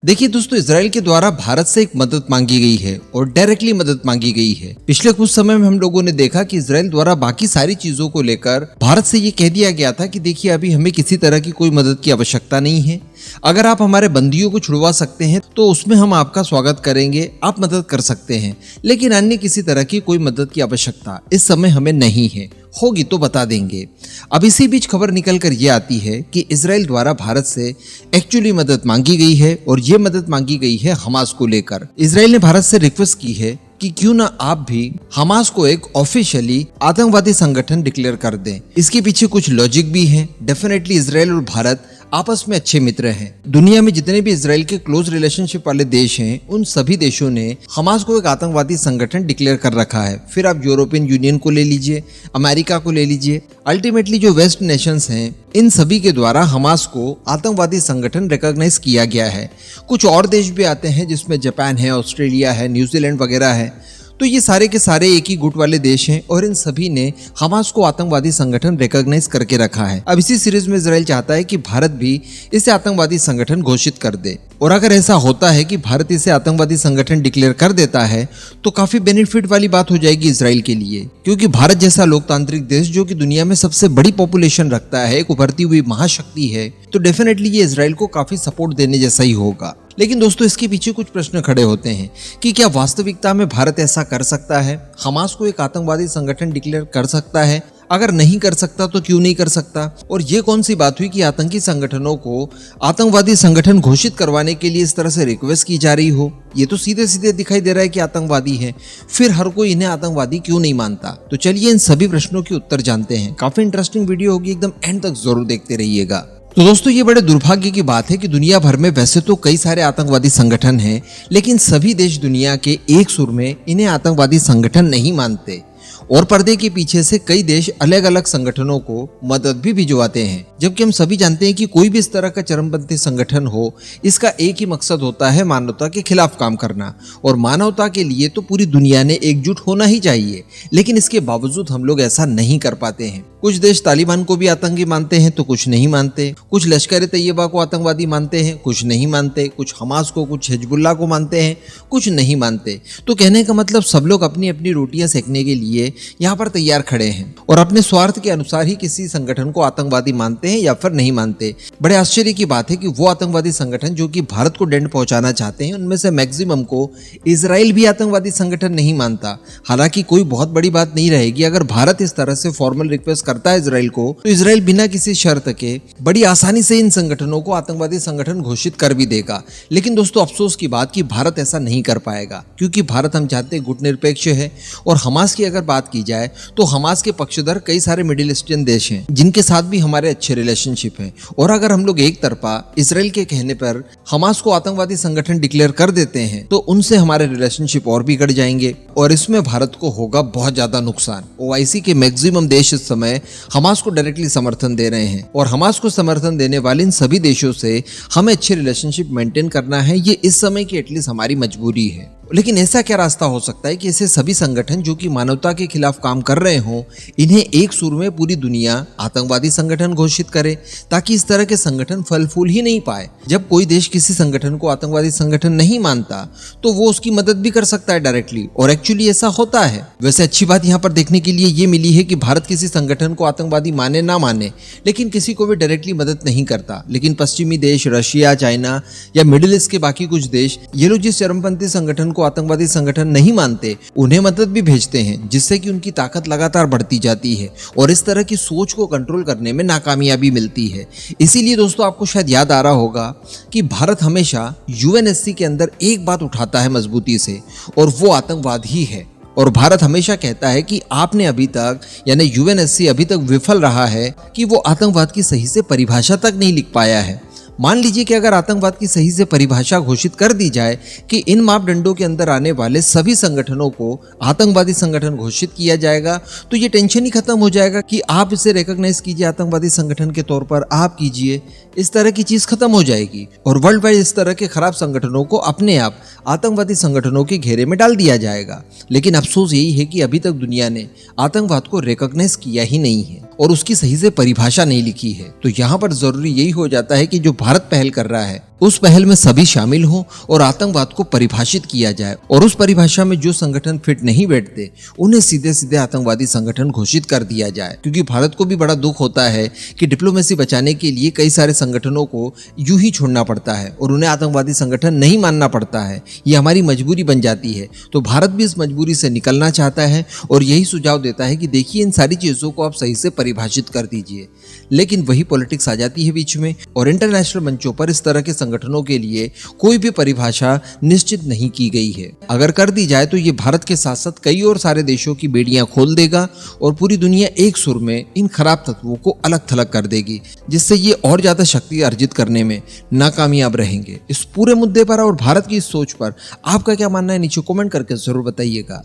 देखिए दोस्तों, इसराइल के द्वारा भारत से एक मदद मांगी गई है और डायरेक्टली मदद मांगी गई है। पिछले कुछ समय में हम लोगों ने देखा कि इसराइल द्वारा बाकी सारी चीजों को लेकर भारत से ये कह दिया गया था कि देखिए अभी हमें किसी तरह की कोई मदद की आवश्यकता नहीं है। अगर आप हमारे बंदियों को छुड़वा सकते हैं तो उसमें हम आपका स्वागत करेंगे, आप मदद कर सकते हैं, लेकिन अन्य किसी तरह की कोई मदद की आवश्यकता इस समय हमें नहीं है। होगी तो बता देंगे। अब इसी बीच खबर निकल कर ये आती है कि इसराइल द्वारा भारत से एक्चुअली मदद मांगी गई है और ये मदद मांगी गई है हमास को लेकर। इसराइल ने भारत से रिक्वेस्ट की है कि क्यों ना आप भी हमास को एक ऑफिशियली आतंकवादी संगठन डिक्लेयर कर दें। इसके पीछे कुछ लॉजिक भी है। डेफिनेटली इसराइल और भारत आपस में अच्छे मित्र हैं। दुनिया में जितने भी इसराइल के क्लोज रिलेशनशिप वाले देश हैं, उन सभी देशों ने हमास को एक आतंकवादी संगठन डिक्लेयर कर रखा है। फिर आप यूरोपियन यूनियन को ले लीजिए, अमेरिका को ले लीजिए, अल्टीमेटली जो वेस्ट नेशंस हैं, इन सभी के द्वारा हमास को आतंकवादी संगठन रिकॉग्नाइज किया गया है। कुछ और देश भी आते हैं जिसमें जापान है, ऑस्ट्रेलिया है, न्यूजीलैंड वगैरह है। तो ये सारे के सारे एक ही गुट वाले देश हैं और इन सभी ने हमास को आतंकवादी संगठन रिकॉग्नाइज करके रखा है। अब इसी सीरीज में इजराइल चाहता है कि भारत भी इसे आतंकवादी संगठन घोषित कर दे, और अगर ऐसा होता है कि भारत इसे आतंकवादी संगठन डिक्लेयर कर देता है तो काफी बेनिफिट वाली बात हो जाएगी इसराइल के लिए, क्योंकि भारत जैसा लोकतांत्रिक देश जो कि दुनिया में सबसे बड़ी पॉपुलेशन रखता है, एक उभरती हुई महाशक्ति है, तो डेफिनेटली ये इसराइल को काफी सपोर्ट देने जैसा ही होगा। लेकिन दोस्तों, इसके पीछे कुछ प्रश्न खड़े होते हैं कि क्या वास्तविकता में भारत ऐसा कर सकता है, हमास को एक आतंकवादी संगठन डिक्लेयर कर सकता है? अगर नहीं कर सकता तो क्यों नहीं कर सकता? और ये कौन सी बात हुई कि आतंकी संगठनों को आतंकवादी संगठन घोषित करवाने के लिए इस तरह से रिक्वेस्ट की जा रही हो? ये तो सीधे सीधे दिखाई दे रहा है कि आतंकवादी है, फिर हर कोई इन्हें आतंकवादी क्यों नहीं मानता? तो चलिए इन सभी प्रश्नों के उत्तर जानते हैं। काफी इंटरेस्टिंग वीडियो होगी, एकदम एंड तक जरूर देखते रहिएगा। तो दोस्तों, ये बड़े दुर्भाग्य की बात है कि दुनिया भर में वैसे तो कई सारे आतंकवादी संगठन हैं, लेकिन सभी देश दुनिया के एक सुर में इन्हें आतंकवादी संगठन नहीं मानते, और पर्दे के पीछे से कई देश अलग अलग संगठनों को मदद भी भिजवाते हैं। जबकि हम सभी जानते हैं कि कोई भी इस तरह का चरमपंथी संगठन हो, इसका एक ही मकसद होता है मानवता के खिलाफ काम करना, और मानवता के लिए तो पूरी दुनिया ने एकजुट होना ही चाहिए। लेकिन इसके बावजूद हम लोग ऐसा नहीं कर पाते हैं। कुछ देश तालिबान को भी आतंकी मानते हैं तो कुछ नहीं मानते, कुछ लश्कर तैयबा को आतंकवादी मानते हैं, कुछ नहीं मानते, कुछ हमास को, कुछ हिजबुल्लाह को मानते हैं, कुछ नहीं मानते। तो कहने का मतलब सब लोग अपनी अपनी रोटियां सेकने के लिए यहाँ पर तैयार खड़े हैं और अपने स्वार्थ के अनुसार ही किसी संगठन को आतंकवादी मानते हैं या फिर नहीं मानते। बड़े आश्चर्य की बात है कि वो आतंकवादी संगठन जो कि भारत को डेंट पहुंचाना चाहते हैं, उनमें से मैक्सिमम को इसराइल भी आतंकवादी संगठन नहीं मानता। हालांकि कोई बहुत बड़ी बात नहीं रहेगी अगर भारत इस तरह से फॉर्मल रिक्वेस्ट करता है इसराइल को, तो इसराइल बिना किसी शर्त के बड़ी आसानी से इन संगठनों को आतंकवादी संगठन घोषित कर भी देगा। लेकिन दोस्तों, अफसोस की बात कि भारत ऐसा नहीं कर पाएगा, क्योंकि भारत हम जानते हैं गुटनिरपेक्ष है। और हमास की अगर बात की जाए तो हमास के पक्षधर कई सारे मिडिल ईस्टर्न देश हैं जिनके साथ भी हमारे अच्छे रिलेशनशिप हैं। और अगर हम लोग एक तरफा इसराइल के कहने पर हमास को आतंकवादी संगठन डिक्लेयर कर देते हैं तो उनसे हमारे रिलेशनशिप और भी बढ़ जाएंगे, और इसमें भारत को होगा बहुत ज्यादा नुकसान। ओआईसी के मैक्सिमम देश इस समय हमास को डायरेक्टली समर्थन दे रहे हैं, और हमास को समर्थन देने वाले इन सभी देशों से हमें अच्छे रिलेशनशिप मेंटेन करना है। ये इस समय की एटलीस्ट हमारी मजबूरी है। लेकिन ऐसा क्या रास्ता हो सकता है कि ऐसे सभी संगठन जो कि मानवता के खिलाफ काम कर रहे हों, इन्हें एक सुर में पूरी दुनिया आतंकवादी संगठन घोषित करे, ताकि इस तरह के संगठन फल फूल ही नहीं पाए। जब कोई देश किसी संगठन को आतंकवादी संगठन नहीं मानता तो वो उसकी मदद भी कर सकता है डायरेक्टली, और एक्चुअली ऐसा होता है। वैसे अच्छी बात यहाँ पर देखने के लिए ये मिली है कि भारत किसी संगठन को आतंकवादी माने ना माने, लेकिन किसी को भी डायरेक्टली मदद नहीं करता। लेकिन पश्चिमी देश, रशिया, चाइना या मिडिल ईस्ट के बाकी कुछ देश, ये लोग जिस चरमपंथी संगठन आतंकवादी संगठन नहीं मानते, उन्हें मदद भी भेजते हैं, जिससे कि उनकी ताकत लगातार बढ़ती जाती है और इस तरह की सोच को कंट्रोल करने में नाकामयाबी मिलती है। इसीलिए दोस्तों, आपको शायद याद आ रहा होगा कि भारत हमेशा यूएनएससी के अंदर एक बात उठाता है मजबूती से, और वो आतंकवाद ही है। और भारत हमेशा कहता है कि आपने अभी तक, यानी यूएनएससी अभी तक विफल रहा है कि वो आतंकवाद की सही से परिभाषा तक नहीं लिख पाया है। मान लीजिए कि अगर आतंकवाद की सही से परिभाषा घोषित कर दी जाए कि इन मापदंडों के अंदर आने वाले सभी संगठनों को आतंकवादी संगठन घोषित किया जाएगा, तो ये टेंशन ही खत्म हो जाएगा कि आप इसे रिकॉग्नाइज कीजिए आतंकवादी संगठन के तौर पर, आप कीजिए। इस तरह की चीज खत्म हो जाएगी और वर्ल्ड वाइड इस तरह के खराब संगठनों को अपने आप आतंकवादी संगठनों के घेरे में डाल दिया जाएगा। लेकिन अफसोस यही है कि अभी तक दुनिया ने आतंकवाद को रिकॉग्नाइज किया ही नहीं है और उसकी सही से परिभाषा नहीं लिखी है। तो यहाँ पर जरूरी यही हो जाता है कि जो भारत पहल कर रहा है उस पहल में सभी शामिल हों और आतंकवाद को परिभाषित किया जाए और उस परिभाषा में जो संगठन फिट नहीं बैठते उन्हें सीधे सीधे आतंकवादी संगठन घोषित कर दिया जाए। क्योंकि भारत को भी बड़ा दुख होता है कि डिप्लोमेसी बचाने के लिए कई सारे संगठनों को यूं ही छोड़ना पड़ता है और उन्हें आतंकवादी संगठन नहीं मानना पड़ता है। ये हमारी मजबूरी बन जाती है। तो भारत भी इस मजबूरी से निकलना चाहता है और यही सुझाव देता है कि देखिए इन सारी चीजों को आप सही से परिभाषित कर दीजिए। लेकिन वही पॉलिटिक्स आ जाती है बीच में और इंटरनेशनल मंचों पर इस तरह के संगठनों के लिए कोई भी परिभाषा निश्चित नहीं की गई है। अगर कर दी जाए तो ये भारत के साथ साथ कई और सारे देशों की बेड़ियां खोल देगा और पूरी दुनिया एक सुर में इन खराब तत्वों को अलग थलग कर देगी, जिससे ये और ज्यादा शक्ति अर्जित करने में नाकामयाब रहेंगे। इस पूरे मुद्दे पर और भारत की इस सोच पर आपका क्या मानना है नीचे कमेंट करके जरूर बताइएगा।